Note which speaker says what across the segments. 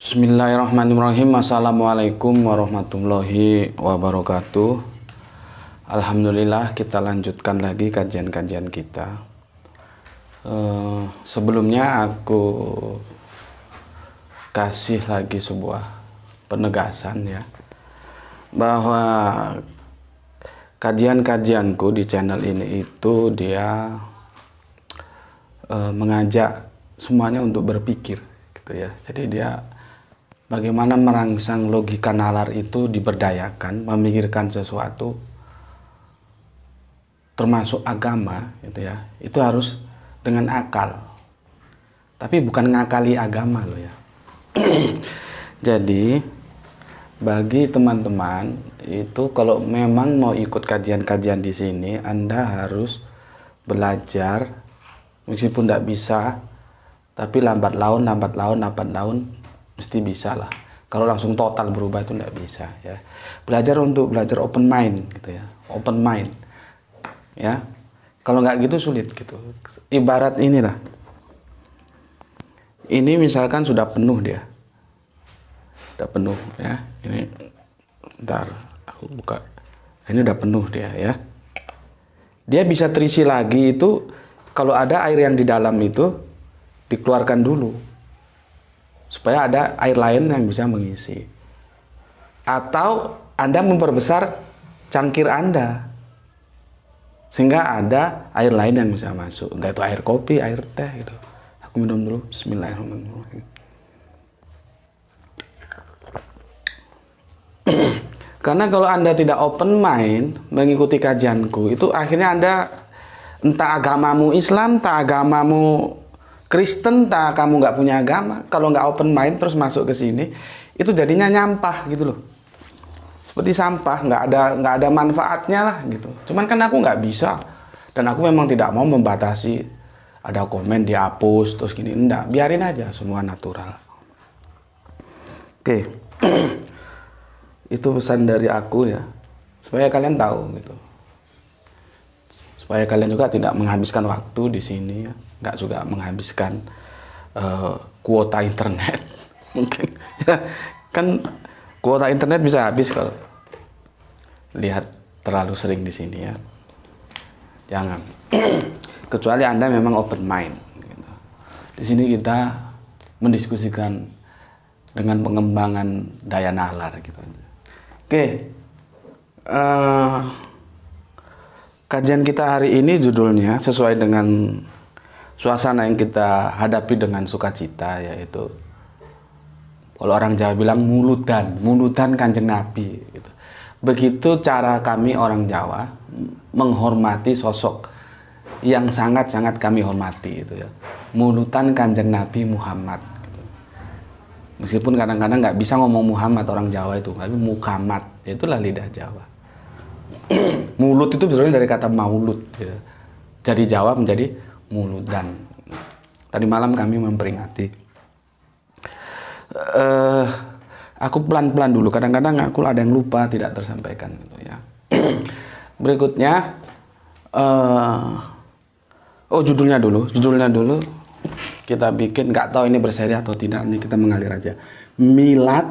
Speaker 1: Bismillahirrahmanirrahim. Assalamualaikum warahmatullahi wabarakatuh. Alhamdulillah, kita lanjutkan lagi kajian-kajian kita. Sebelumnya aku kasih lagi sebuah penegasan ya, bahwa kajian-kajianku di channel ini itu dia mengajak semuanya untuk berpikir gitu ya. Jadi dia bagaimana merangsang logika nalar itu diberdayakan, memikirkan sesuatu, termasuk agama, gitu ya. Itu harus dengan akal. Tapi bukan ngakali agama loh ya. Jadi, bagi teman-teman itu kalau memang mau ikut kajian-kajian di sini, Anda harus belajar, meskipun tidak bisa, tapi lambat laun mesti bisa lah. Kalau langsung total berubah itu tidak bisa ya. Belajar open mind gitu ya, open mind ya. Kalau nggak gitu sulit gitu. Ibarat inilah, ini misalkan sudah penuh dia, udah penuh ya. Ini ntar aku buka, ini udah penuh dia ya. Dia bisa terisi lagi itu kalau ada air yang di dalam itu dikeluarkan dulu, supaya ada air lain yang bisa mengisi. Atau Anda memperbesar cangkir Anda, sehingga ada air lain yang bisa masuk. Entah itu air kopi, air teh gitu. Aku minum dulu. Bismillahirrahmanirrahim. Karena kalau Anda tidak open mind mengikuti kajianku, itu akhirnya Anda entah agamamu Islam, entah agamamu Kristen, tak kamu nggak punya agama, kalau nggak open mind terus masuk ke sini, itu jadinya nyampah gitu loh, seperti sampah, nggak ada manfaatnya lah gitu. Cuman kan aku nggak bisa, dan aku memang tidak mau membatasi, ada komen dihapus terus gini, enggak, biarin aja semua natural. Oke. Itu pesan dari aku ya, supaya kalian tahu gitu. Supaya kalian juga tidak menghabiskan waktu di sini ya, nggak juga menghabiskan kuota internet. Mungkin ya, kan kuota internet bisa habis kalau lihat terlalu sering di sini ya. Jangan. Kecuali Anda memang open mind gitu. Di sini kita mendiskusikan dengan pengembangan daya nalar gitu. Oke. Kajian kita hari ini judulnya sesuai dengan suasana yang kita hadapi dengan sukacita, yaitu kalau orang Jawa bilang muludan Kanjeng Nabi gitu. Begitu cara kami orang Jawa menghormati sosok yang sangat-sangat kami hormati itu ya. Muludan Kanjeng Nabi Muhammad gitu. Meskipun kadang-kadang nggak bisa ngomong Muhammad orang Jawa itu, tapi Muhammad, itulah lidah Jawa. Mulut itu sebenarnya dari kata maulud ya. Jadi Jawa menjadi muludan. Tadi malam kami memperingati. Aku pelan-pelan dulu, kadang-kadang aku ada yang lupa, tidak tersampaikan gitu ya. Berikutnya judulnya dulu kita bikin, nggak tahu ini berseri atau tidak, ini kita mengalir aja. Milad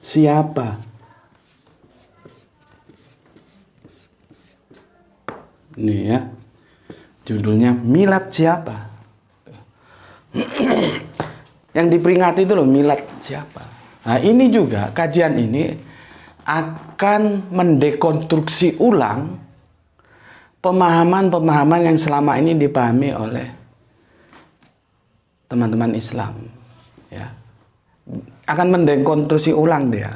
Speaker 1: siapa? Ini ya, judulnya milad siapa? Yang diperingati itu loh, milad siapa? Nah ini juga, kajian ini akan mendekonstruksi ulang pemahaman-pemahaman yang selama ini dipahami oleh teman-teman Islam ya. Akan mendekonstruksi ulang dia.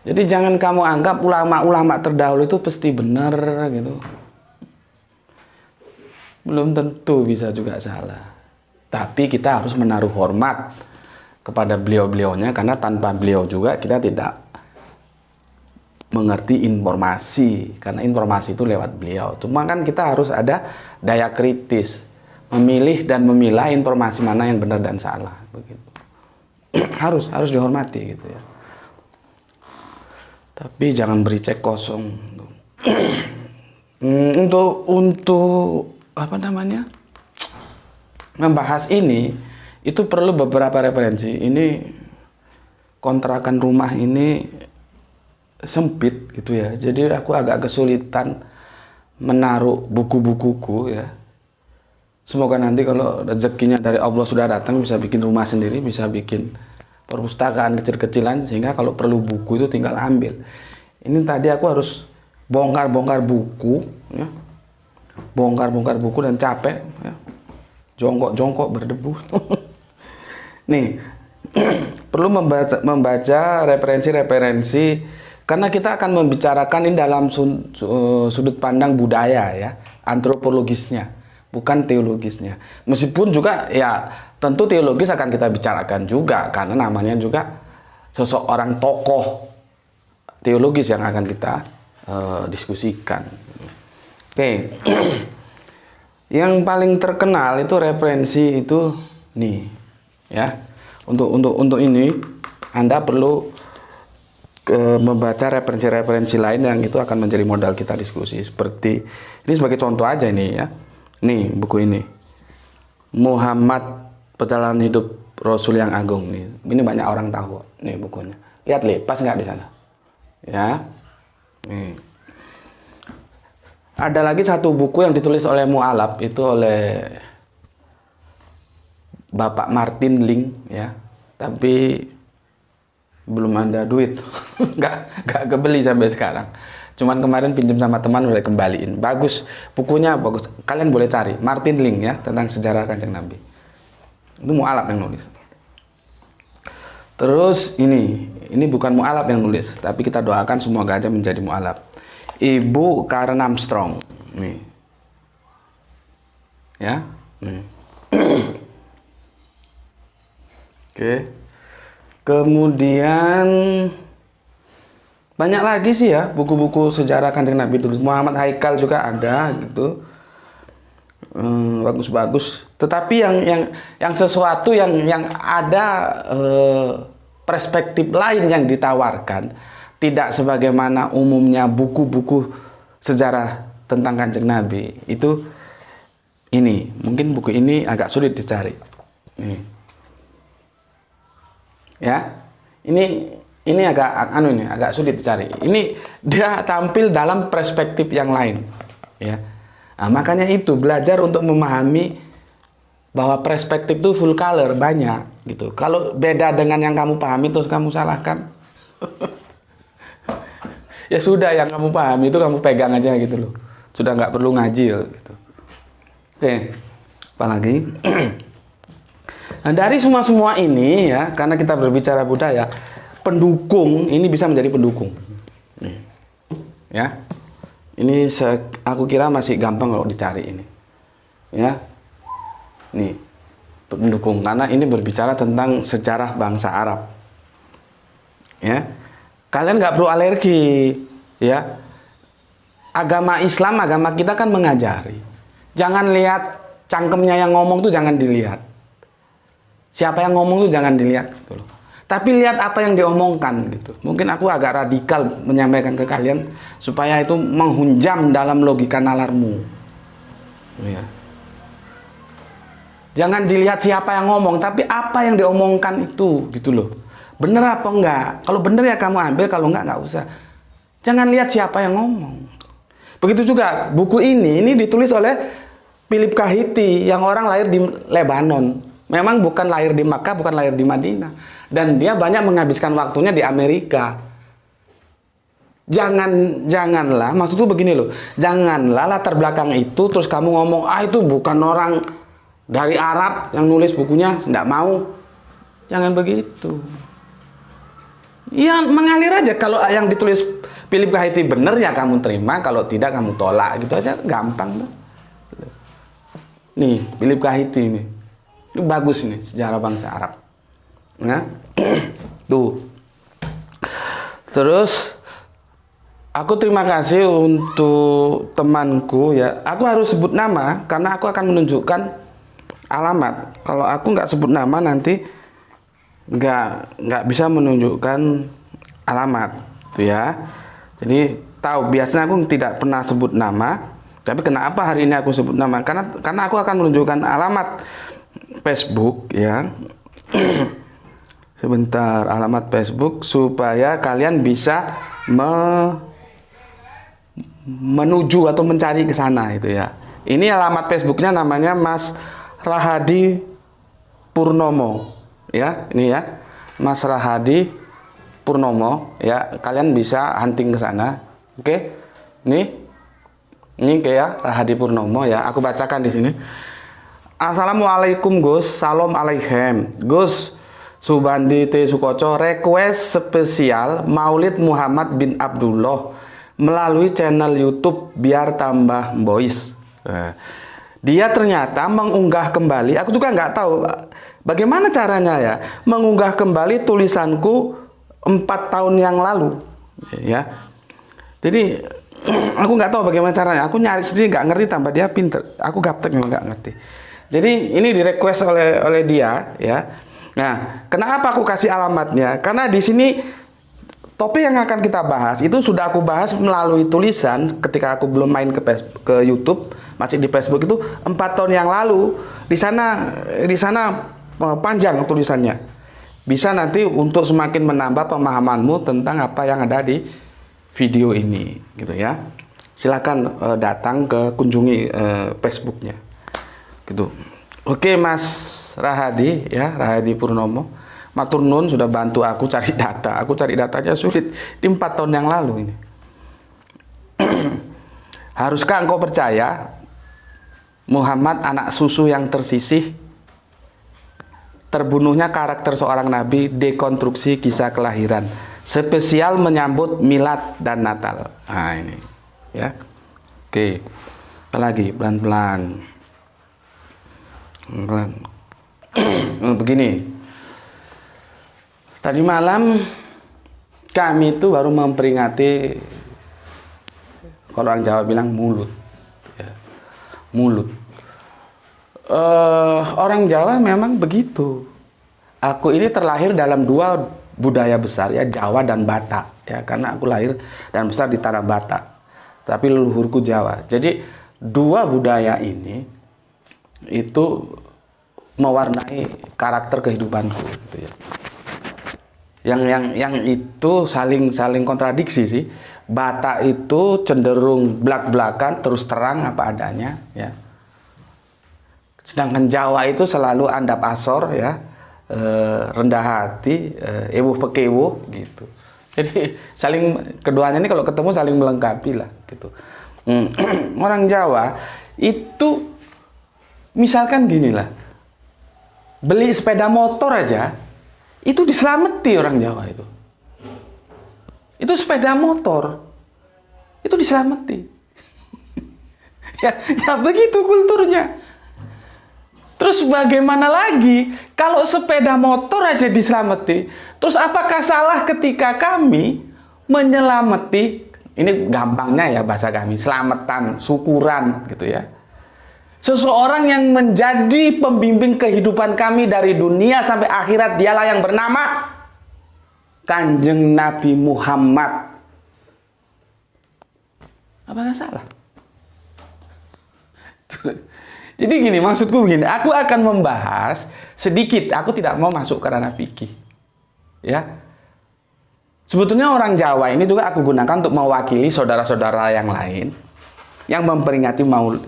Speaker 1: Jadi jangan kamu anggap ulama-ulama terdahulu itu pasti benar gitu. Belum tentu, bisa juga salah. Tapi kita harus menaruh hormat kepada beliau-beliaunya, karena tanpa beliau juga kita tidak mengerti informasi, karena informasi itu lewat beliau. Cuma kan kita harus ada daya kritis, memilih dan memilah informasi mana yang benar dan salah, begitu. harus dihormati gitu ya. Tapi jangan beri cek kosong. Untuk apa namanya, membahas ini itu perlu beberapa referensi. Ini kontrakan rumah ini sempit gitu ya, jadi aku agak kesulitan menaruh buku-bukuku ya. Semoga nanti kalau rezekinya dari Allah sudah datang, bisa bikin rumah sendiri, bisa bikin perpustakaan kecil-kecilan, sehingga kalau perlu buku itu tinggal ambil. Ini tadi aku harus bongkar-bongkar buku ya. Bongkar-bongkar buku dan capek ya. Jongkok-jongkok berdebu. Nih, perlu membaca referensi-referensi, karena kita akan membicarakan ini dalam sudut pandang budaya ya, antropologisnya, bukan teologisnya. Meskipun juga ya tentu teologis akan kita bicarakan juga, karena namanya juga seseorang tokoh teologis yang akan kita diskusikan. Oke. Yang paling terkenal itu referensi itu nih ya. Untuk ini Anda perlu membaca referensi-referensi lain yang itu akan menjadi modal kita diskusi. Seperti ini sebagai contoh aja ini ya. Nih buku ini, Muhammad Perjalanan Hidup Rasul yang Agung nih. Ini banyak orang tahu nih bukunya. Lihat pas nggak di sana? Ya. Nih. Ada lagi satu buku yang ditulis oleh mu'alaf, itu oleh Bapak Martin Link ya. Tapi belum ada duit. nggak kebeli sampai sekarang. Cuman kemarin pinjam sama teman, udah kembaliin. Bagus, bukunya bagus. Kalian boleh cari Martin Link ya, tentang sejarah Kanjeng Nabi. Itu mu'alaf yang nulis. Terus ini bukan mu'alaf yang nulis, tapi kita doakan semoga aja menjadi mu'alaf. Ibu Karen Armstrong nih. Ya. Oke. Kemudian banyak lagi sih ya buku-buku sejarah Kanjeng Nabi dulu. Muhammad Haikal juga ada gitu. Bagus-bagus. Tetapi yang sesuatu yang ada perspektif lain yang ditawarkan, tidak sebagaimana umumnya buku-buku sejarah tentang Kanjeng Nabi. Itu ini, mungkin buku ini agak sulit dicari. Nih. Ya. Ini agak sulit dicari. Ini dia tampil dalam perspektif yang lain, ya. Nah, makanya itu belajar untuk memahami bahwa perspektif itu full color, banyak gitu. Kalau beda dengan yang kamu pahami terus kamu salahkan. Ya sudah, yang kamu pahami itu kamu pegang aja gitu loh. Sudah nggak perlu ngaji gitu. Oke, apalagi? Nah, dari semua ini ya, karena kita berbicara budaya, pendukung ini bisa menjadi pendukung. Ya, ini aku kira masih gampang kalau dicari ini. Ya, nih pendukung, karena ini berbicara tentang sejarah bangsa Arab. Ya. Kalian nggak perlu alergi, ya. Agama Islam, agama kita kan mengajari. Jangan lihat cangkemnya yang ngomong tuh, jangan dilihat. Siapa yang ngomong tuh jangan dilihat, gitu loh. Tapi lihat apa yang diomongkan, gitu. Mungkin aku agak radikal menyampaikan ke kalian supaya itu menghunjam dalam logika nalarmu. Ya. Jangan dilihat siapa yang ngomong, tapi apa yang diomongkan itu, gitu loh. Bener apa enggak? Kalau bener ya kamu ambil, kalau enggak usah. Jangan lihat siapa yang ngomong. Begitu juga buku ini ditulis oleh Philip Kahiti yang orang lahir di Lebanon. Memang bukan lahir di Makkah, bukan lahir di Madinah. Dan dia banyak menghabiskan waktunya di Amerika. Janganlah, maksudku begini loh. Janganlah latar belakang itu terus kamu ngomong, itu bukan orang dari Arab yang nulis bukunya, enggak mau. Jangan begitu. Ya mengalir aja. Kalau yang ditulis Philip Kahiti benar ya kamu terima, kalau tidak kamu tolak, gitu aja, gampang tuh. Nih Philip Kahiti ini. Ini bagus ini sejarah bangsa Arab. Nah, tuh. Terus aku terima kasih untuk temanku ya. Aku harus sebut nama karena aku akan menunjukkan alamat. Kalau aku nggak sebut nama nanti nggak bisa menunjukkan alamat, tuh ya. Jadi tahu biasanya aku tidak pernah sebut nama, tapi kenapa hari ini aku sebut nama? Karena aku akan menunjukkan alamat Facebook ya. Sebentar, alamat Facebook supaya kalian bisa menuju atau mencari ke sana itu ya. Ini alamat Facebooknya namanya Mas Rahadi Purnomo ya, ini ya. Mas Rahadi Purnomo ya, kalian bisa hunting ke sana. Oke. Ini kayak Rahadi Purnomo ya. Aku bacakan di sini. Assalamualaikum Gus, salam alaikum Gus. Subandi T. Sukoco request spesial Maulid Muhammad bin Abdullah melalui channel YouTube biar tambah boys. Dia ternyata mengunggah kembali. Aku juga nggak tahu bagaimana caranya ya mengunggah kembali tulisanku 4 tahun yang lalu. Ya, jadi aku nggak tahu bagaimana caranya. Aku nyari sendiri nggak ngerti, tambah dia pinter. Aku gaptek memang nggak ngerti. Jadi ini di request oleh dia ya. Nah, kenapa aku kasih alamatnya? Karena di sini topik yang akan kita bahas itu sudah aku bahas melalui tulisan ketika aku belum main ke YouTube, masih di Facebook itu 4 tahun yang lalu. Di sana panjang tulisannya. Bisa nanti untuk semakin menambah pemahamanmu tentang apa yang ada di video ini, gitu ya. Silakan datang ke kunjungi Facebooknya, gitu. Oke Mas Rahadi ya, Rahadi Purnomo, matur nuwun sudah bantu aku cari data. Aku cari datanya sulit di 4 tahun yang lalu ini. Haruskah engkau percaya Muhammad anak susu yang tersisih, terbunuhnya karakter seorang nabi, dekonstruksi kisah kelahiran, spesial menyambut milad dan Natal. Nah ini ya. Oke, apa lagi pelan-pelan. Begini, tadi malam kami itu baru memperingati, kalau orang Jawa bilang mulut ya. Mulut orang Jawa memang begitu. Aku ini terlahir dalam 2 budaya besar ya, Jawa dan Batak ya, karena aku lahir dan besar di tanah Batak tapi leluhurku Jawa. Jadi 2 budaya ini itu mewarnai karakter kehidupanku gitu ya. Yang itu saling kontradiksi sih. Batak itu cenderung blak-blakan, terus terang apa adanya ya. Sedangkan Jawa itu selalu andap asor ya, rendah hati, ewuh pekewuh gitu. Jadi keduanya ini kalau ketemu saling melengkapi lah gitu. Orang Jawa itu misalkan gini lah, beli sepeda motor aja itu diselamati orang Jawa itu. Itu sepeda motor itu diselamati. ya begitu kulturnya. Terus bagaimana lagi kalau sepeda motor aja diselamati? Terus apakah salah ketika kami menyelamati? Ini gampangnya ya bahasa kami, selamatan, syukuran gitu ya. Seseorang yang menjadi pembimbing kehidupan kami dari dunia sampai akhirat, dialah yang bernama Kanjeng Nabi Muhammad. Apakah salah? Jadi gini, maksudku begini, aku akan membahas sedikit, aku tidak mau masuk ke ranah fikih. Ya. Sebetulnya orang Jawa ini juga aku gunakan untuk mewakili saudara-saudara yang lain yang memperingati Maulid.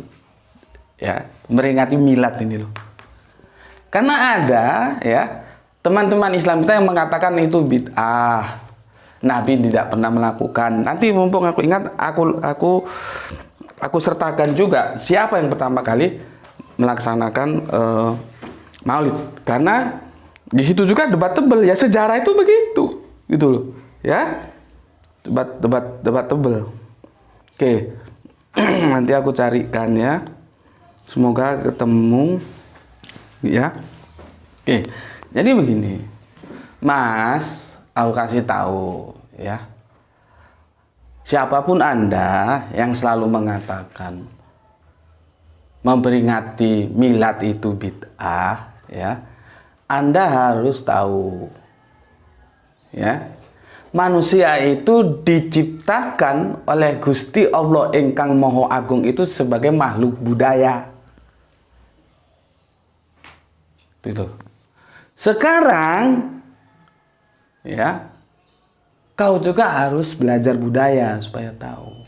Speaker 1: Ya, memperingati milad ini loh. Karena ada ya teman-teman Islam kita yang mengatakan itu bid'ah. Nabi tidak pernah melakukan. Nanti mumpung aku ingat, aku sertakan juga siapa yang pertama kali melaksanakan Maulid. Karena di situ juga debat tebel ya, sejarah itu begitu, gitu loh. Ya, debat tebel. Oke, nanti aku carikan ya. Semoga ketemu ya. Oke, jadi begini, Mas, aku kasih tahu ya, siapapun Anda yang selalu mengatakan memperingati milad itu bid'ah, ya, Anda harus tahu, ya, manusia itu diciptakan oleh Gusti Allah ingkang Maha Agung itu sebagai makhluk budaya. Itu. Sekarang, ya, kau juga harus belajar budaya supaya tahu.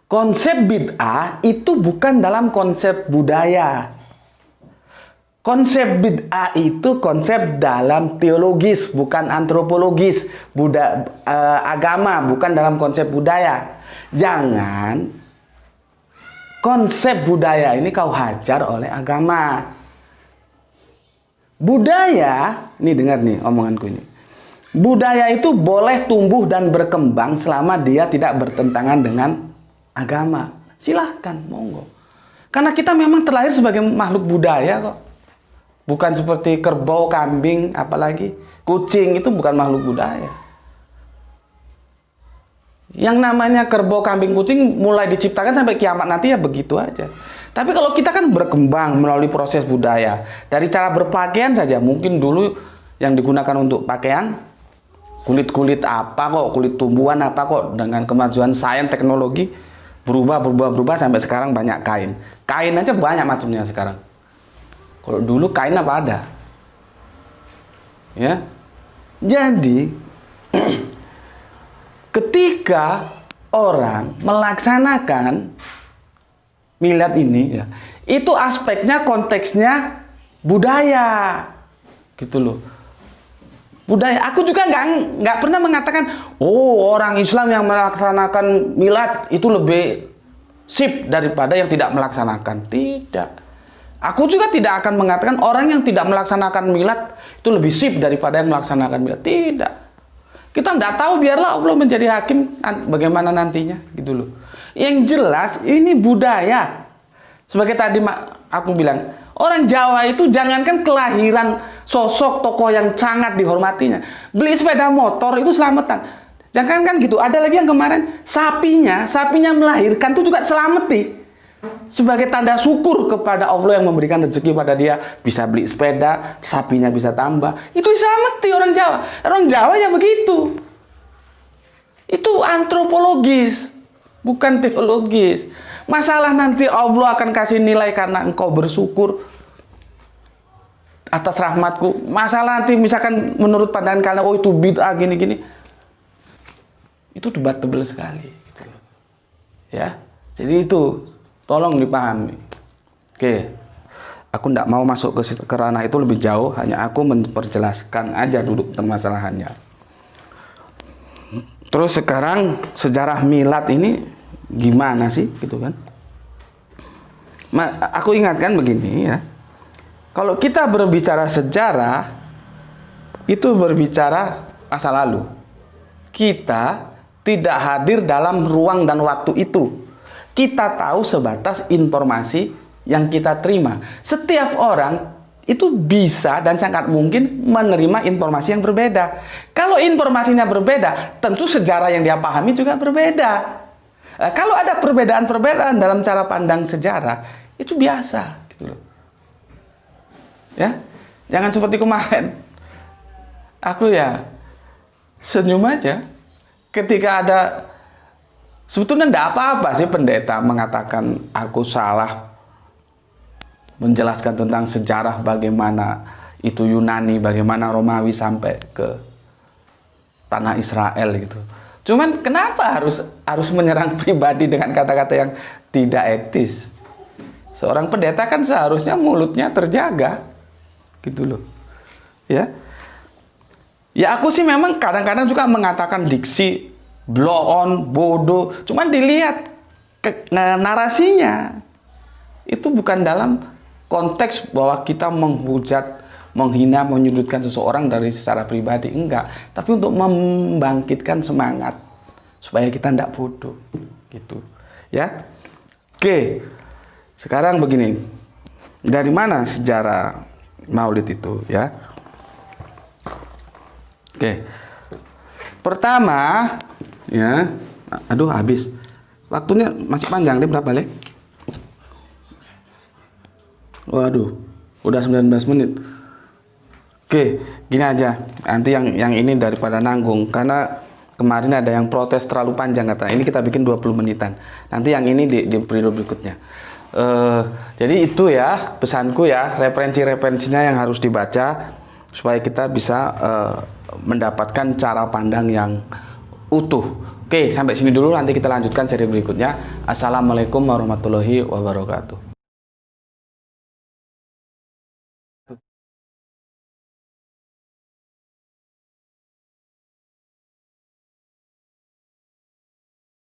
Speaker 1: Konsep bid'ah itu bukan dalam konsep budaya. Konsep bid'ah itu konsep dalam teologis, bukan antropologis. Agama, bukan dalam konsep budaya. Jangan konsep budaya ini kau hajar oleh agama. Budaya, nih dengar nih omonganku ini. Budaya itu boleh tumbuh dan berkembang selama dia tidak bertentangan dengan agama. Silahkan, monggo. Karena kita memang terlahir sebagai makhluk budaya kok. Bukan seperti kerbau, kambing, apalagi kucing, itu bukan makhluk budaya. Yang namanya kerbau, kambing, kucing mulai diciptakan sampai kiamat nanti ya begitu aja. Tapi kalau kita kan berkembang melalui proses budaya. Dari cara berpakaian saja, mungkin dulu yang digunakan untuk pakaian kulit-kulit apa kok, kulit tumbuhan apa kok, dengan kemajuan sains teknologi berubah sampai sekarang banyak kain. Kain aja banyak macamnya sekarang. Kalau dulu kain apa ada? Ya. Jadi ketika orang melaksanakan milad ini ya, itu aspeknya konteksnya budaya. Gitu loh. Budaya. Aku juga nggak pernah mengatakan, oh orang Islam yang melaksanakan milad itu lebih sip daripada yang tidak melaksanakan. Tidak. Aku juga tidak akan mengatakan orang yang tidak melaksanakan milad itu lebih sip daripada yang melaksanakan milad. Tidak. Kita tidak tahu, biarlah Allah menjadi hakim bagaimana nantinya. Gitu loh. Yang jelas ini budaya. Sebagai tadi aku bilang, orang Jawa itu jangankan kelahiran sosok tokoh yang sangat dihormatinya, beli sepeda motor itu selamatan. Jangan kan gitu. Ada lagi yang kemarin sapinya melahirkan itu juga selamati. Sebagai tanda syukur kepada Allah yang memberikan rezeki pada dia, bisa beli sepeda, sapinya bisa tambah. Itu diselamati orang Jawa. Orang Jawa ya begitu. Itu antropologis, bukan teologis. Masalah nanti Allah akan kasih nilai karena engkau bersyukur atas rahmatku. Masalah nanti misalkan menurut pandangan kalian, oh itu bid'ah gini-gini. Itu debatable sekali. Gitu. Ya, jadi itu tolong dipahami. Oke, aku tidak mau masuk ke ranah itu lebih jauh. Hanya aku memperjelaskan aja duduk permasalahannya. Terus sekarang sejarah milad ini gimana sih, gitu kan? Aku ingatkan begini ya. Kalau kita berbicara sejarah, itu berbicara masa lalu. Kita tidak hadir dalam ruang dan waktu itu. Kita tahu sebatas informasi yang kita terima. Setiap orang itu bisa dan sangat mungkin menerima informasi yang berbeda. Kalau informasinya berbeda, tentu sejarah yang dia pahami juga berbeda. Kalau ada perbedaan-perbedaan dalam cara pandang sejarah, itu biasa, gitu loh. Ya, jangan seperti kemarin. Aku ya senyum aja ketika ada, sebetulnya tidak apa-apa sih pendeta mengatakan aku salah menjelaskan tentang sejarah bagaimana itu Yunani, bagaimana Romawi sampai ke tanah Israel gitu. Cuman kenapa harus menyerang pribadi dengan kata-kata yang tidak etis? Seorang pendeta kan seharusnya mulutnya terjaga, gitu loh. Ya. Ya aku sih memang kadang-kadang juga mengatakan diksi blow on, bodoh. Cuman dilihat narasinya. Itu bukan dalam konteks bahwa kita menghujat, menghina, menyudutkan seseorang dari secara pribadi, enggak, tapi untuk membangkitkan semangat supaya kita tidak bodoh, gitu ya. Oke, sekarang begini, dari mana sejarah Maulid itu ya. Oke. Pertama ya. Aduh habis. Waktunya masih panjang nih, berapa Le? Waduh, udah 19 menit. Oke, gini aja. Nanti yang ini daripada nanggung, karena kemarin ada yang protes terlalu panjang kata. Ini kita bikin 20 menitan. Nanti yang ini di periode berikutnya. Jadi itu ya pesanku ya, referensinya yang harus dibaca supaya kita bisa mendapatkan cara pandang yang utuh. Oke, sampai sini dulu, nanti kita lanjutkan seri berikutnya. Assalamualaikum warahmatullahi wabarakatuh.